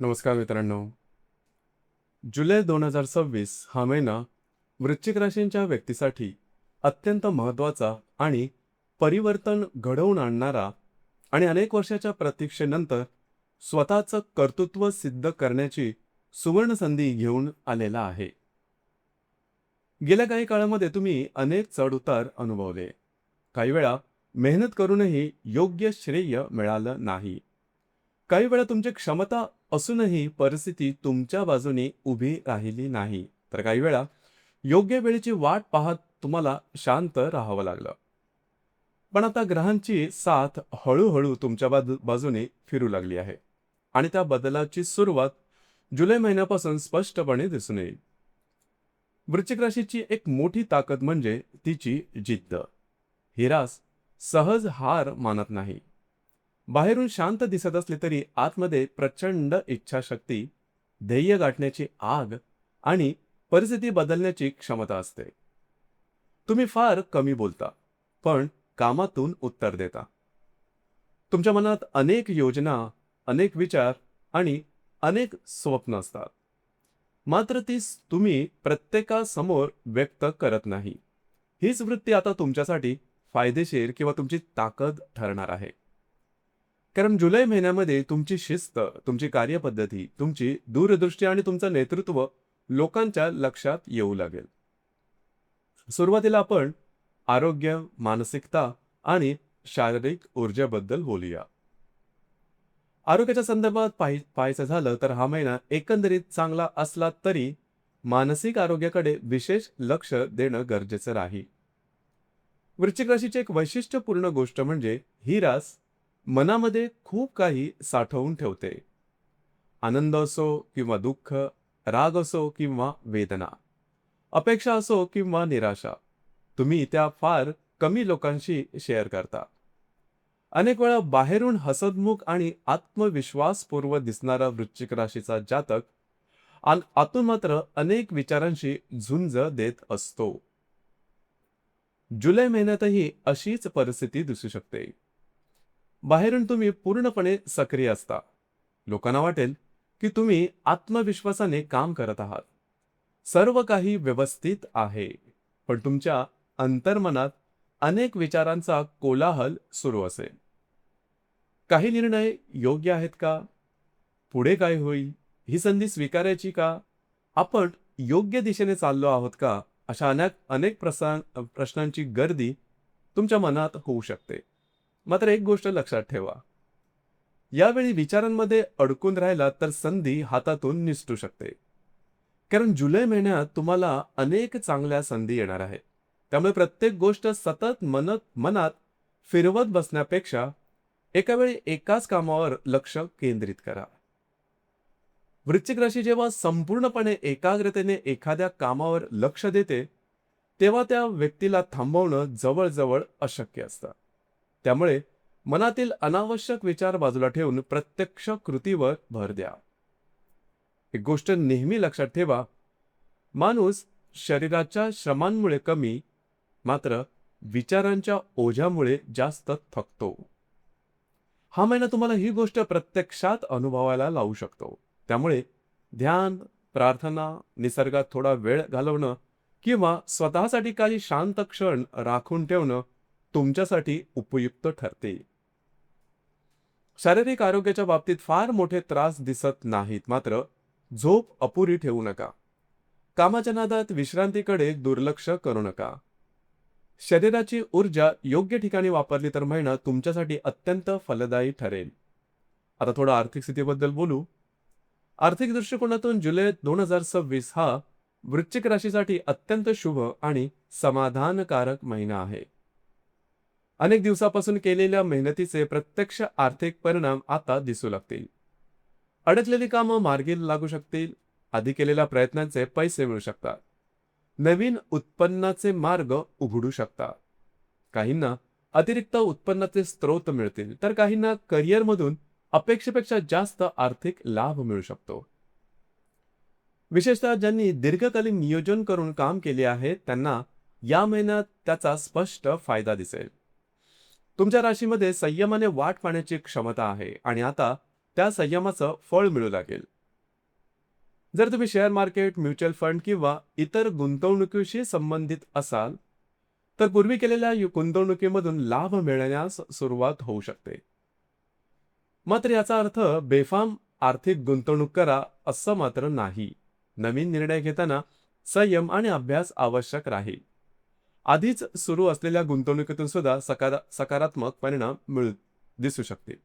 नमस्कार मित्रांनो. जुलै 2026 हा महिना वृश्चिक राशींच्या व्यक्तीसाठी अत्यंत महत्त्वाचा आणि परिवर्तन घडवून आणणारा आणि अनेक वर्षाच्या प्रतीक्षेनंतर स्वतःचं कर्तृत्व सिद्ध करण्याची सुवर्ण संधी घेऊन आलेला आहे. गेल्या काही काळामध्ये तुम्ही अनेक चढ-उतार अनुभवले. काही वेळा मेहनत करूनही योग्य श्रेय मिळालं नाही. काही वेळा तुमची क्षमता असूनही परिस्थिती तुमच्या बाजूने उभी राहिली नाही. तर काही वेळा योग्य वेळेची वाट पाहत तुम्हाला शांत राहावं लागलं. पण आता ग्रहांची साथ हळूहळू तुमच्या बाजूने फिरू लागली आहे आणि त्या बदलाची सुरुवात जुलै महिन्यापासून स्पष्टपणे दिसून येईल. वृश्चिक राशीची एक मोठी ताकद म्हणजे तिची जिद्द. ही रास सहज हार मानत नाही. बाहेरून शांत दिसत असली तरी आतमध्ये प्रचंड इच्छाशक्ती, ध्येय गाठण्याची आग आणि परिस्थिती बदलण्याची क्षमता असते. तुम्ही फार कमी बोलता, पण कामातून उत्तर देता. तुमच्या मनात अनेक योजना, अनेक विचार आणि अनेक स्वप्न असतात. मात्र तुम्ही प्रत्येकासमोर व्यक्त करत नाही. हीच वृत्ती आता तुमच्यासाठी फायदेशीर किंवा तुमची ताकद ठरणार आहे. कारण जुलै महिन्यामध्ये तुमची शिस्त, तुमची कार्यपद्धती, तुमची दूरदृष्टी आणि तुमचं नेतृत्व लोकांच्या लक्षात येऊ लागेल. सुरुवातीला आपण आरोग्य, मानसिकता आणि शारीरिक ऊर्जेबद्दल बोलूया. आरोग्याच्या संदर्भात पाहायचं झालं तर हा महिना एकंदरीत चांगला असला तरी मानसिक आरोग्याकडे विशेष लक्ष देणं गरजेचं राहील. वृश्चिक राशीची एक वैशिष्ट्यपूर्ण गोष्ट म्हणजे ही रास मनामध्ये खूप काही साठवून ठेवते. आनंद असो किंवा दुःख, राग असो किंवा वेदना, अपेक्षा असो किंवा निराशा, तुम्ही त्या फार कमी लोकांशी शेअर करता. अनेक वेळा बाहेरून हसतमुख आणि आत्मविश्वासपूर्व दिसणारा वृश्चिक राशीचा जातक आतून मात्र अनेक विचारांशी झुंज देत असतो. जुलै महिन्यातही अशीच परिस्थिती दिसू शकते. बाहेरून तुम्ही पूर्णपणे सक्रिय असता. लोकांना वाटेल की तुम्ही आत्मविश्वासाने काम करत आहात. सर्व काही व्यवस्थित आहे. पण तुमच्या अंतर्मनात अनेक विचारांचा कोलाहल सुरू असेल. काही निर्णय योग्य आहेत का? पुढे काय होईल? ही संधी स्वीकारायची का? आपण योग्य दिशेने चाललो आहोत का? अशा अनेक प्रश्नांची गर्दी तुमच्या मनात होऊ शकते. मात्र एक गोष्ट लक्षात ठेवा. यावेळी विचारांमध्ये अडकून राहिला तर संधी हातातून निसटू शकते. कारण जुलै महिन्यात तुम्हाला अनेक चांगल्या संधी येणार आहेत. त्यामुळे प्रत्येक गोष्ट सतत मनात फिरवत बसण्यापेक्षा एका वेळी एकाच कामावर लक्ष केंद्रित करा. वृश्चिक राशी जेव्हा संपूर्णपणे एकाग्रतेने एखाद्या कामावर लक्ष देते, तेव्हा त्या व्यक्तीला थांबवणं जवळजवळ अशक्य असतं. त्यामुळे मनातील अनावश्यक विचार बाजूला ठेवून प्रत्यक्ष कृतीवर भर द्या. एक गोष्ट नेहमी लक्षात ठेवा, माणूस शरीराच्या श्रमांमुळे कमी, मात्र विचारांच्या ओझ्यामुळे जास्त थकतो. हा महिना तुम्हाला ही गोष्ट प्रत्यक्षात अनुभवायला लावू शकतो. त्यामुळे ध्यान, प्रार्थना, निसर्गात थोडा वेळ घालवणं किंवा स्वतःसाठी काही शांत क्षण राखून ठेवणं तुमच्यासाठी उपयुक्त ठरते. शारीरिक आरोग्याच्या बाबतीत फार मोठे त्रास दिसत नाहीत. मात्र झोप अपुरी ठेवू नका. कामाच्या नादात विश्रांतीकडे दुर्लक्ष करू नका. शरीराची ऊर्जा योग्य ठिकाणी वापरली तर महिना तुमच्यासाठी अत्यंत फलदायी ठरेल. आता थोडं आर्थिक स्थितीबद्दल बोलू. आर्थिक दृष्टिकोनातून जुलै 2026 हा वृश्चिक राशीसाठी अत्यंत शुभ आणि समाधानकारक महिना आहे. अनेक दिवसापासून केलेल्या मेहनतीचे प्रत्यक्ष आर्थिक परिणाम आता दिसू लागतील. अडकलेली कामं मार्गी लागू शकतील. आधी केलेल्या प्रयत्नांचे पैसे मिळू शकतात. नवीन उत्पन्नाचे मार्ग उघडू शकतात. काहींना अतिरिक्त उत्पन्नाचे स्रोत मिळतील, तर काहींना करिअरमधून अपेक्षेपेक्षा जास्त आर्थिक लाभ मिळू शकतो. विशेषतः ज्यांनी दीर्घकालीन नियोजन करून काम केले आहे त्यांना या महिन्यात त्याचा स्पष्ट फायदा दिसेल. तुमच्या राशीमध्ये संयमाने वाट पाहण्याची क्षमता आहे आणि आता त्या संयमाचं फळ मिळू लागेल. जर तुम्ही शेअर मार्केट, म्युच्युअल फंड किंवा इतर गुंतवणुकीशी संबंधित असाल, तर पूर्वी केलेल्या गुंतवणुकीमधून लाभ मिळण्यास सुरुवात होऊ शकते. मात्र याचा अर्थ बेफाम आर्थिक गुंतवणूक करा असं मात्र नाही. नवीन निर्णय घेताना संयम आणि अभ्यास आवश्यक राहील. आधीच सुरू असलेल्या गुंतवणुकीतून सुद्धा सकारात्मक परिणाम दिसू शकतील.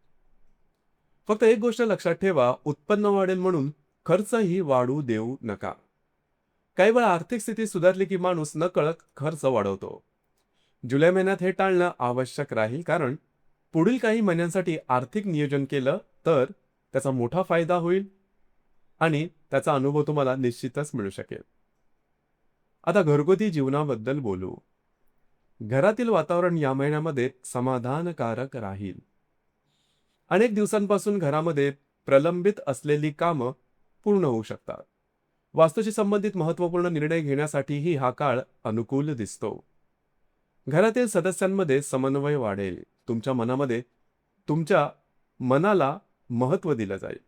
फक्त एक गोष्ट लक्षात ठेवा, उत्पन्न वाढेल म्हणून खर्चही वाढू देऊ नका. काही वेळा आर्थिक स्थिती सुधारली की माणूस नकळत खर्च वाढवतो. जुलै महिन्यात हे टाळणं आवश्यक राहील, कारण पुढील काही महिन्यांसाठी आर्थिक नियोजन केलं तर त्याचा मोठा फायदा होईल आणि त्याचा अनुभव तुम्हाला निश्चितच मिळू शकेल. आता घरगुती जीवनाबद्दल बोलू. घरातील वातावरण या महिन्यामध्ये समाधानकारक राहील. अनेक दिवसांपासून घरामध्ये प्रलंबित असलेली कामं पूर्ण होऊ शकतात. वास्तूशी संबंधित महत्त्वपूर्ण निर्णय घेण्यासाठीही हा काळ अनुकूल दिसतो. घरातील सदस्यांमध्ये समन्वय वाढेल. तुमच्या मनाला महत्त्व दिलं जाईल.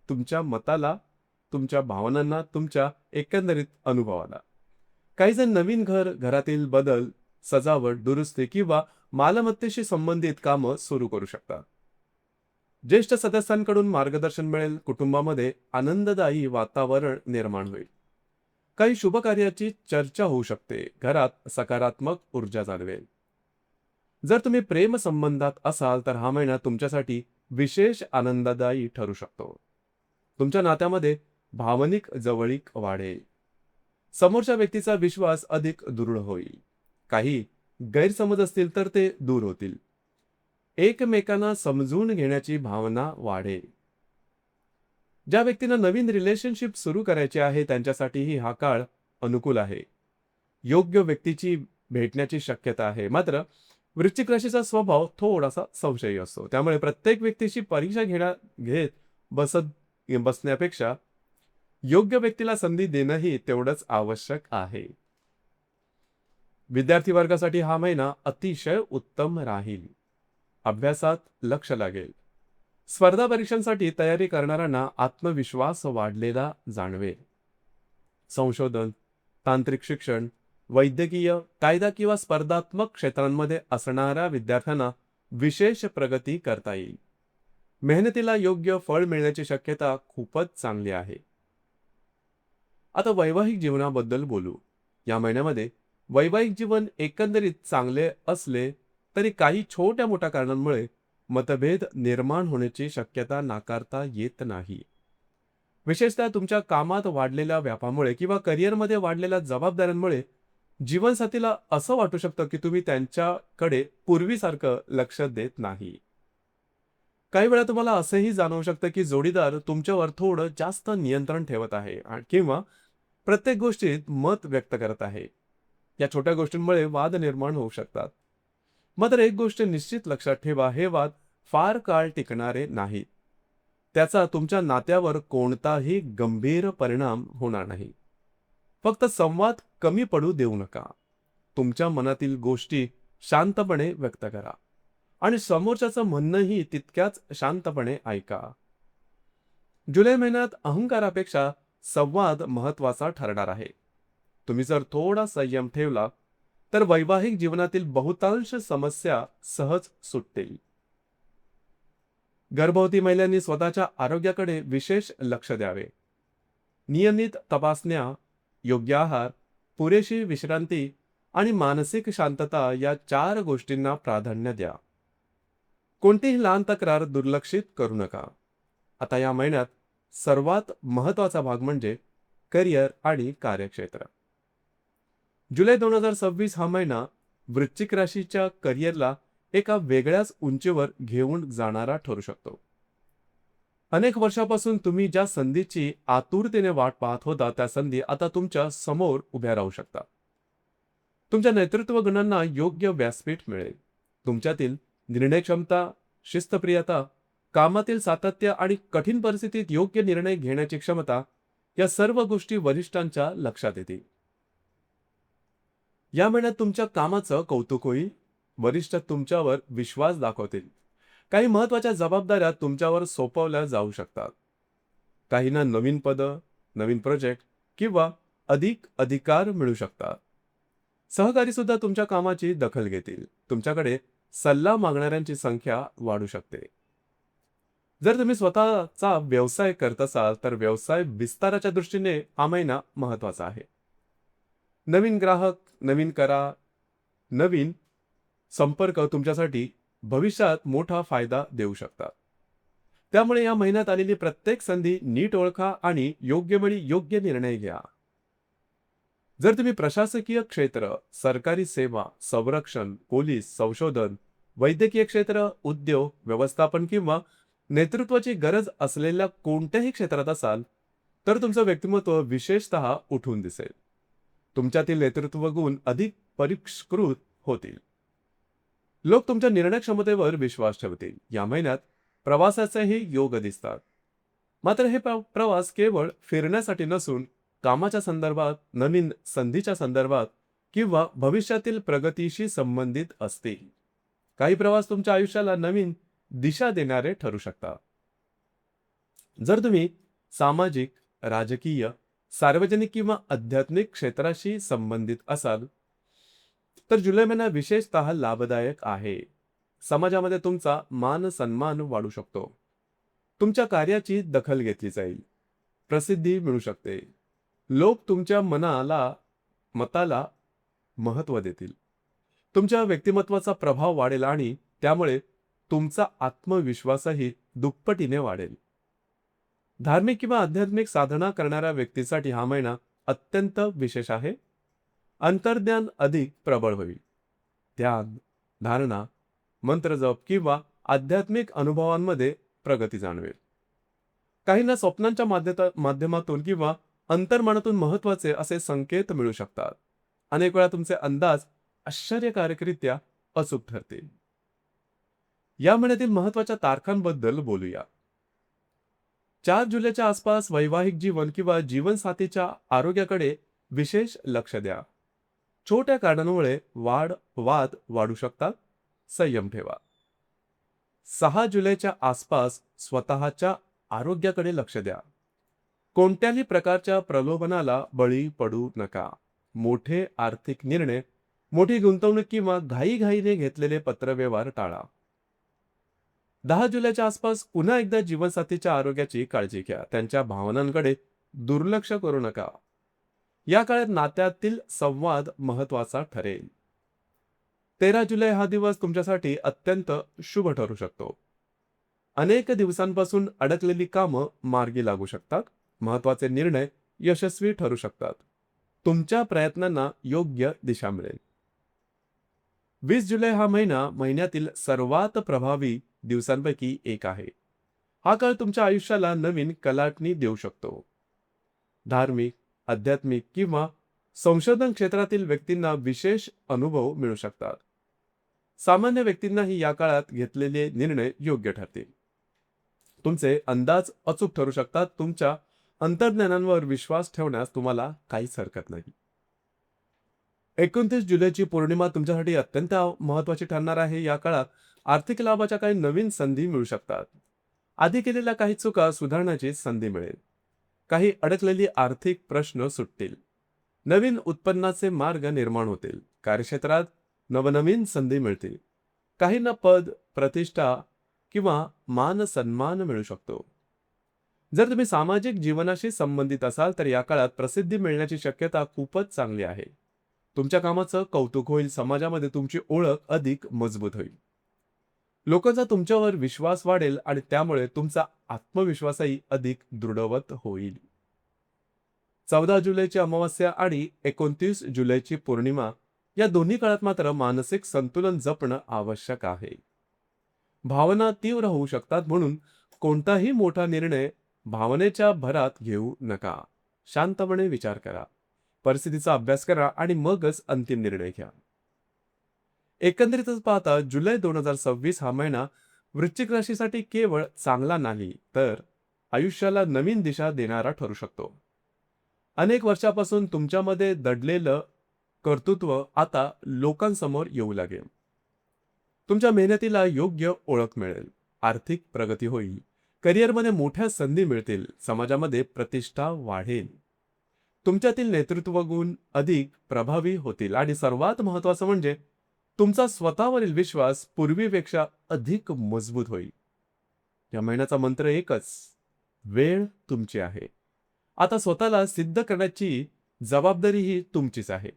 तुमच्या मताला, तुमच्या भावनांना, तुमच्या एकंदरीत अनुभवाला. काही जण नवीन घरातील बदल, सजावट, दुरुस्ती किंवा मालमत्तेशी संबंधित कामं सुरू करू शकतात. ज्येष्ठ सदस्यांकडून मार्गदर्शन मिळेल. कुटुंबामध्ये आनंददायी वातावरण निर्माण होईल. काही शुभ कार्याची चर्चा होऊ शकते. घरात सकारात्मक ऊर्जा जाणवेल. जर तुम्ही प्रेम संबंधात असाल तर हा महिना तुमच्यासाठी विशेष आनंददायी ठरू शकतो. तुमच्या नात्यामध्ये भावनिक जवळीक वाढेल. समोरच्या व्यक्तीचा विश्वास अधिक दृढ होईल. काही गैरसमज असतील तर ते दूर होतील. एकमेकांना समजून घेण्याची भावना वाढेल. ज्या व्यक्तींना नवीन रिलेशनशिप सुरू करायची आहे त्यांच्यासाठीही हा काळ अनुकूल आहे. योग्य व्यक्तीची भेटण्याची शक्यता आहे. मात्र वृश्चिक राशीचा स्वभाव थोडासा संशयी असतो. त्यामुळे प्रत्येक व्यक्तीची परीक्षा घेत बसण्यापेक्षा योग्य व्यक्तीला संधी देणंही तेवढंच आवश्यक आहे. विद्यार्थी वर्गासाठी हा महिना अतिशय उत्तम राहील. अभ्यासात लक्ष लागेल. स्पर्धा परीक्षांसाठी तयारी करणाऱ्यांना आत्मविश्वास वाढलेला जाणवेल. संशोधन, तांत्रिक शिक्षण, वैद्यकीय, कायदा किंवा स्पर्धात्मक क्षेत्रांमध्ये असणाऱ्या विद्यार्थ्यांना विशेष प्रगती करता येईल. मेहनतीला योग्य फळ मिळण्याची शक्यता खूपच चांगली आहे. आता वैवाहिक जीवनाबद्दल बोलू. या महिन्यामध्ये वैवाहिक जीवन एकंदरीत चांगले असले तरी काही छोट्या मोठ्या कारणांमुळे मतभेद निर्माण होण्याची शक्यता नाकारता येत नाही. विशेषतः तुमच्या कामात वाढलेल्या व्यापामुळे किंवा करिअरमध्ये वाढलेल्या जबाबदाऱ्यांमुळे जीवनसाथीला असं वाटू शकतं की तुम्ही त्यांच्याकडे पूर्वीसारखं लक्ष देत नाही. काही वेळा तुम्हाला असंही जाणवू शकतं की जोडीदार तुमच्यावर थोडं जास्त नियंत्रण ठेवत आहे किंवा प्रत्येक गोष्टीत मत व्यक्त करत आहे. या छोट्या गोष्टींमुळे वाद निर्माण होऊ शकतात. मात्र एक गोष्ट निश्चित लक्षात ठेवा, हे वाद फार काळ टिकणारे नाहीत. त्याचा तुमच्या नात्यावर कोणताही गंभीर परिणाम होणार नाही. फक्त संवाद कमी पडू देऊ नका. तुमच्या मनातील गोष्टी शांतपणे व्यक्त करा आणि समोरच्याचं म्हणणंही तितक्याच शांतपणे ऐका. जुलै महिन्यात अहंकारापेक्षा संवाद महत्वाचा ठरणार आहे. तुम्ही जर थोडा संयम ठेवला तर वैवाहिक जीवनातील बहुतांश समस्या सहज सुटतील. गर्भवती महिलांनी स्वतःच्या आरोग्याकडे विशेष लक्ष द्यावे. नियमित तपासण्या, योग्य आहार, पुरेशी विश्रांती आणि मानसिक शांतता या 4 गोष्टींना प्राधान्य द्या. कोणतीही लहान तक्रार दुर्लक्षित करू नका. आता या महिन्यात सर्वात महत्त्वाचा भाग म्हणजे करिअर आणि कार्यक्षेत्र. जुलै 2026 हा महिना वृश्चिक राशीच्या करिअरला एका वेगळ्याच उंचीवर घेऊन जाणारा ठरू शकतो. अनेक वर्षापासून तुम्ही ज्या संधीची आतुरतेने वाट पाहत होता त्या संधी आता तुमच्या समोर उभ्या राहू शकतात. तुमच्या नेतृत्व गुणांना योग्य व्यासपीठ मिळेल. तुमच्यातील निर्णय क्षमता, शिस्तप्रियता, कामातील सातत्य आणि कठीण परिस्थितीत योग्य निर्णय घेण्याची क्षमता या सर्व गोष्टी वरिष्ठांच्या लक्षात येतील. या महिन्यात तुमच्या कामाचं कौतुक होईल. वरिष्ठ तुमच्यावर विश्वास दाखवतील. काही महत्त्वाच्या जबाबदाऱ्या तुमच्यावर सोपवल्या जाऊ शकतात. काहींना नवीन पदं, नवीन प्रोजेक्ट किंवा अधिक अधिकार मिळू शकतात. सहकारी सुद्धा तुमच्या कामाची दखल घेतील. तुमच्याकडे सल्ला मागणाऱ्यांची संख्या वाढू शकते. जर तुम्ही स्वतःचा व्यवसाय करत असाल तर व्यवसाय विस्ताराच्या दृष्टीने हा महिना महत्त्वाचा आहे. नवीन ग्राहक, नवीन करार, नवीन संपर्क तुमच्यासाठी भविष्यात मोठा फायदा देऊ शकतात. त्यामुळे या महिन्यात आलेली प्रत्येक संधी नीट ओळखा आणि योग्य वेळी योग्य निर्णय घ्या. जर तुम्ही प्रशासकीय क्षेत्र, सरकारी सेवा, संरक्षण, पोलीस, संशोधन, वैद्यकीय क्षेत्र, उद्योग, व्यवस्थापन किंवा नेतृत्वाची गरज असलेल्या कोणत्याही क्षेत्रात असाल तर तुमचं व्यक्तिमत्व विशेषतः उठून दिसेल. तुमच्यातील नेतृत्व गुण अधिक परिष्कृत होतील. लोक तुमच्या निर्णय क्षमतेवर विश्वास ठेवतील. या महिन्यात प्रवासाचेही योग दिसतात. मात्र हे प्रवास केवळ फिरण्यासाठी नसून कामाच्या संदर्भात, नवीन संधीच्या संदर्भात किंवा भविष्यातील प्रगतीशी संबंधित असतील. काही प्रवास तुमच्या आयुष्याला नवीन दिशा देणारे ठरू शकतात. जर तुम्ही सामाजिक, राजकीय, सार्वजनिक किंवा आध्यात्मिक क्षेत्राशी संबंधित असाल तर जुलै महिना विशेषतः लाभदायक आहे. समाजामध्ये तुमचा मान सन्मान वाढू शकतो. तुमच्या कार्याची दखल घेतली जाईल. प्रसिद्धी मिळू शकते. लोक तुमच्या मताला महत्त्व देतील. तुमच्या व्यक्तिमत्वाचा प्रभाव वाढेल आणि त्यामुळे तुमचा आत्मविश्वासही दुप्पटीने वाढेल. धार्मिक किंवा आध्यात्मिक साधना करणाऱ्या व्यक्तीसाठी हा महिना अत्यंत विशेष आहे. अंतर्ज्ञान अधिक प्रबळ होईल. ध्यान, धारणा, मंत्रजप किंवा आध्यात्मिक अनुभवांमध्ये प्रगती जाणवेल. काहींना स्वप्नांच्या माध्यमातून किंवा अंतर्मनातून महत्त्वाचे असे संकेत मिळू शकतात. अनेक वेळा तुमचे अंदाज आश्चर्यकारकरित्या अचूक ठरतील. या महिन्यातील महत्त्वाच्या तारखांबद्दल बोलूया. 4 जुलैच्या आसपास वैवाहिक जीवन किंवा जीवनसाथीच्या आरोग्याकडे विशेष लक्ष द्या. छोट्या कारणांमुळे वाद वाढू शकतात. संयम ठेवा. 6 जुलैच्या आसपास स्वतःच्या आरोग्याकडे लक्ष द्या. कोणत्याही प्रकारच्या प्रलोभनाला बळी पडू नका. मोठे आर्थिक निर्णय, मोठी गुंतवणूक किंवा घाईघाईने घेतलेले पत्रव्यवहार टाळा. 10 जुलैच्या आसपास पुन्हा एकदा जीवनसाथीच्या आरोग्याची काळजी घ्या. त्यांच्या भावनांकडे दुर्लक्ष करू नका. या काळात नात्यातील संवाद महत्त्वाचा ठरेल. 13 जुलै हा दिवस तुमच्यासाठी अत्यंत शुभ ठरू शकतो. अनेक दिवसांपासून अडकलेली कामं मार्गी लागू शकतात. महत्त्वाचे निर्णय यशस्वी ठरू शकतात. तुमच्या प्रयत्नांना योग्य दिशा मिळेल. 20 जुलै हा महिन्यातील सर्वात प्रभावी दिवसांपैकी एक आहे. हा काळ तुमच्या आयुष्याला नवीन कलाटणी देऊ शकतो. धार्मिक, आध्यात्मिक किंवा संशोधन क्षेत्रातील व्यक्तींना विशेष अनुभव मिळू शकतात. सामान्य व्यक्तींनाही या काळात घेतलेले निर्णय योग्य ठरतील. तुमचे अंदाज अचूक ठरू शकतात. तुमच्या अंतर्ज्ञानांवर विश्वास ठेवण्यास तुम्हाला काहीच हरकत नाही. 29 जुलैची पौर्णिमा तुमच्यासाठी अत्यंत महत्त्वाची ठरणार आहे. या काळात आर्थिक लाभाच्या काही नवीन संधी मिळू शकतात. आधी केलेल्या काही चुका सुधारण्याची संधी मिळेल. काही अडकलेली आर्थिक प्रश्न सुटतील. नवीन उत्पन्नाचे मार्ग निर्माण होतील. कार्यक्षेत्रात नवनवीन संधी मिळतील. काहींना पद, प्रतिष्ठा किंवा मान सन्मान मिळू शकतो. जर तुम्ही सामाजिक जीवनाशी संबंधित असाल तर या काळात प्रसिद्धी मिळण्याची शक्यता खूपच चांगली आहे. तुमच्या कामाचं कौतुक होईल. समाजामध्ये तुमची ओळख अधिक मजबूत होईल. लोकांचा तुमच्यावर विश्वास वाढेल आणि त्यामुळे तुमचा आत्मविश्वासही अधिक दृढवत होईल. 14 जुलैची अमावस्या आणि 29 जुलैची पौर्णिमा या दोन्ही काळात मात्र मानसिक संतुलन जपणं आवश्यक आहे. भावना तीव्र होऊ शकतात, म्हणून कोणताही मोठा निर्णय भावनेच्या भरात घेऊ नका. शांतपणे विचार करा, परिस्थितीचा अभ्यास करा आणि मगच अंतिम निर्णय घ्या. एकंदरीतच पाहता जुलै 2026 हा महिना वृश्चिक राशीसाठी केवळ चांगला नाही तर आयुष्याला नवीन दिशा देणारा ठरू शकतो. अनेक वर्षापासून तुमच्यामध्ये दडलेलं कर्तृत्व आता लोकांसमोर येऊ लागेल. तुमच्या मेहनतीला योग्य ओळख मिळेल. आर्थिक प्रगती होईल, करिअरमध्ये मोठ्या संधी मिळतील, समाजामध्ये प्रतिष्ठा वाढेल, तुमच्यातील नेतृत्व गुण अधिक प्रभावी होतील आणि सर्वात महत्त्वाचं म्हणजे तुमचा स्वतःवरील विश्वास पूर्वीपेक्षा अधिक मजबूत होईल. या महिन्याचा मंत्र एकच: वेळ तुमची आहे. आता स्वतःला सिद्ध करण्याची जबाबदारी ही तुमचीच आहे.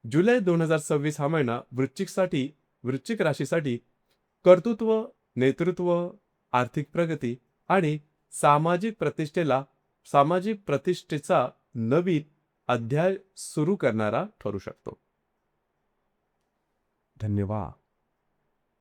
जुलै 2026 हा महिना वृश्चिक राशीसाठी कर्तृत्व, नेतृत्व, आर्थिक प्रगती आणि सामाजिक प्रतिष्ठेचा नवीन अध्याय सुरू करणारा ठरू शकतो. धन्यवाद.